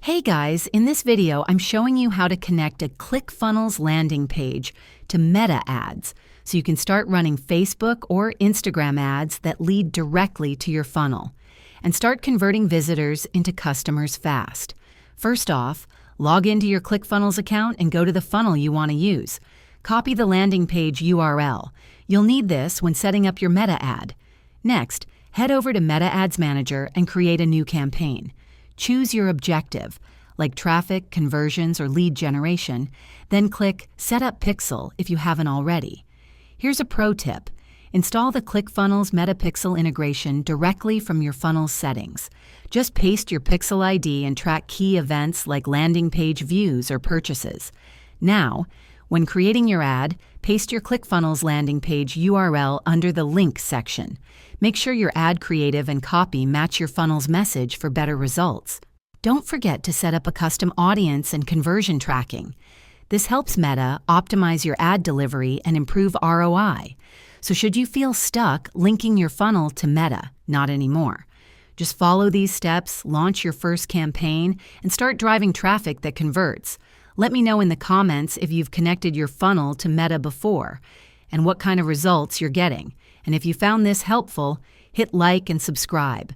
Hey guys, in this video, I'm showing you how to connect a Clickfunnels landing page to Meta ads so you can start running Facebook or Instagram ads that lead directly to your funnel and start converting visitors into customers fast. First off, log into your Clickfunnels account and go to the funnel you want to use. Copy the landing page URL. You'll need this when setting up your Meta ad. Next, head over to Meta Ads Manager and create a new campaign. Choose your objective, like traffic, conversions, or lead generation, then click Set Up Pixel if you haven't already. Here's a pro tip. Install the Clickfunnels MetaPixel integration directly from your funnel's settings. Just paste your Pixel ID and track key events like landing page views or purchases. Now, when creating your ad, paste your Clickfunnels landing page URL under the Link section. Make sure your ad creative and copy match your funnel's message for better results. Don't forget to set up a custom audience and conversion tracking. This helps Meta optimize your ad delivery and improve ROI. So should you feel stuck linking your funnel to Meta, not anymore. Just follow these steps, launch your first campaign, and start driving traffic that converts. Let me know in the comments if you've connected your funnel to Meta before and what kind of results you're getting. And if you found this helpful, hit like and subscribe.